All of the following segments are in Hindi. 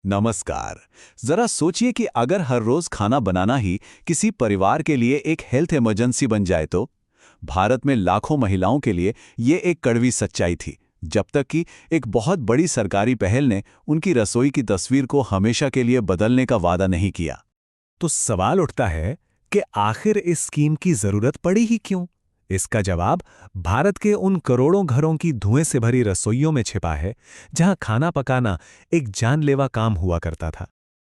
नमस्कार। जरा सोचिए कि अगर हर रोज खाना बनाना ही किसी परिवार के लिए एक हेल्थ इमरजेंसी बन जाए तो भारत में लाखों महिलाओं के लिए ये एक कड़वी सच्चाई थी, जब तक कि एक बहुत बड़ी सरकारी पहल ने उनकी रसोई की तस्वीर को हमेशा के लिए बदलने का वादा नहीं किया। तो सवाल उठता है कि आखिर इस स्कीम की जरूरत पड़ी ही क्यों? इसका जवाब भारत के उन करोड़ों घरों की धुएं से भरी रसोइयों में छिपा है, जहां खाना पकाना एक जानलेवा काम हुआ करता था।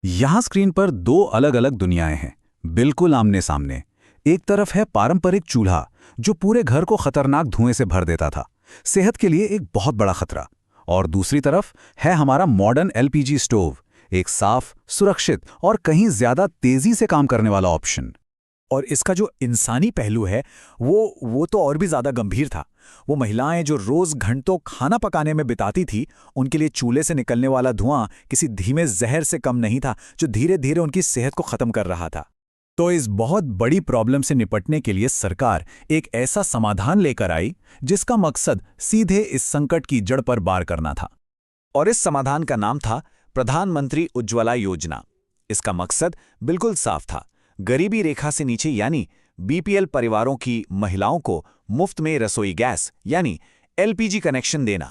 यहाँ स्क्रीन पर दो अलग अलग दुनियाएं हैं, बिल्कुल आमने सामने। एक तरफ है पारंपरिक चूल्हा, जो पूरे घर को खतरनाक धुएं से भर देता था, सेहत के लिए एक बहुत बड़ा खतरा। और दूसरी तरफ है हमारा मॉडर्न एलपीजी स्टोव, एक साफ, सुरक्षित और कहीं ज्यादा तेजी से काम करने वाला ऑप्शन। और इसका जो इंसानी पहलू है वो तो और भी ज्यादा गंभीर था। वो महिलाएं जो रोज घंटों खाना पकाने में बिताती थी, उनके लिए चूल्हे से निकलने वाला धुआं किसी धीमे जहर से कम नहीं था, जो धीरे धीरे उनकी सेहत को खत्म कर रहा था। तो इस बहुत बड़ी प्रॉब्लम से निपटने के लिए सरकार एक ऐसा समाधान लेकर आई जिसका मकसद सीधे इस संकट की जड़ पर वार करना था। और इस समाधान का नाम था प्रधानमंत्री उज्ज्वला योजना। इसका मकसद बिल्कुल साफ था, गरीबी रेखा से नीचे यानी बीपीएल परिवारों की महिलाओं को मुफ्त में रसोई गैस यानी एलपीजी कनेक्शन देना।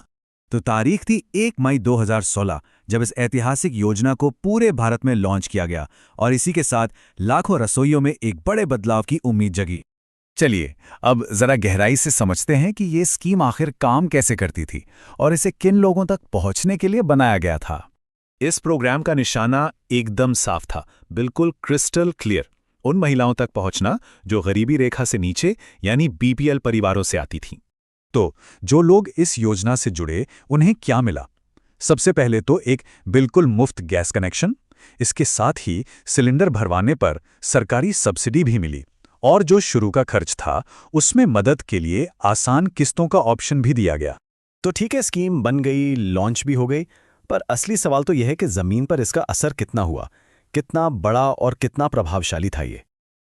तो तारीख थी 1 मई 2016, जब इस ऐतिहासिक योजना को पूरे भारत में लॉन्च किया गया, और इसी के साथ लाखों रसोइयों में एक बड़े बदलाव की उम्मीद जगी। चलिए अब जरा गहराई से समझते हैं कि ये स्कीम आखिर काम कैसे करती थी और इसे किन लोगों तक पहुंचने के लिए बनाया गया था। इस प्रोग्राम का निशाना एकदम साफ था, बिल्कुल क्रिस्टल क्लियर। उन महिलाओं तक पहुंचना जो गरीबी रेखा से नीचे यानी बीपीएल परिवारों से आती थीं। तो जो लोग इस योजना से जुड़े, उन्हें क्या मिला? सबसे पहले तो एक बिल्कुल मुफ्त गैस कनेक्शन। इसके साथ ही सिलेंडर भरवाने पर सरकारी सब्सिडी भी मिली, और जो शुरू का खर्च था उसमें मदद के लिए आसान किस्तों का ऑप्शन भी दिया गया। तो ठीक है, स्कीम बन गई, लॉन्च भी हो गई, पर असली सवाल तो यह है कि जमीन पर इसका असर कितना हुआ, कितना बड़ा और कितना प्रभावशाली था ये।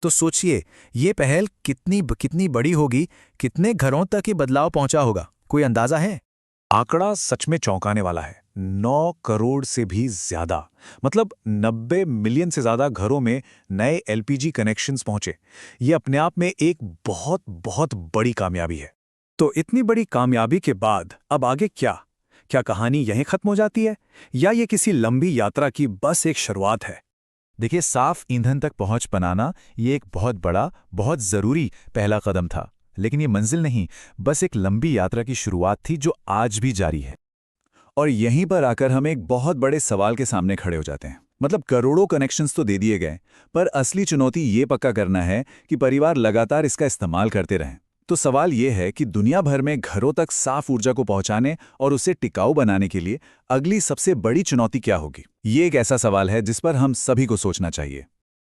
तो सोचिए, ये पहल कितनी बड़ी होगी, कितने घरों तक ये बदलाव पहुंचा होगा, कोई अंदाजा है? आंकड़ा सच में चौंकाने वाला है। 9 करोड़ से भी ज्यादा, मतलब 90 मिलियन से ज्यादा घरों में नए एलपीजी कनेक्शंस पहुंचे। ये अपने आप में एक बहुत बहुत बड़ी कामयाबी है। तो इतनी बड़ी कामयाबी के बाद अब आगे क्या? क्या कहानी यहीं खत्म हो जाती है, या ये किसी लंबी यात्रा की बस एक शुरुआत है? देखिए, साफ ईंधन तक पहुंच बनाना ये एक बहुत बड़ा, बहुत जरूरी पहला कदम था, लेकिन ये मंजिल नहीं, बस एक लंबी यात्रा की शुरुआत थी जो आज भी जारी है। और यहीं पर आकर हम एक बहुत बड़े सवाल के सामने खड़े हो जाते हैं। मतलब करोड़ों कनेक्शंस तो दे दिए गए, पर असली चुनौती ये पक्का करना है कि परिवार लगातार इसका इस्तेमाल करते रहें। तो सवाल ये है कि दुनिया भर में घरों तक साफ ऊर्जा को पहुंचाने और उसे टिकाऊ बनाने के लिए अगली सबसे बड़ी चुनौती क्या होगी? ये एक ऐसा सवाल है जिस पर हम सभी को सोचना चाहिए।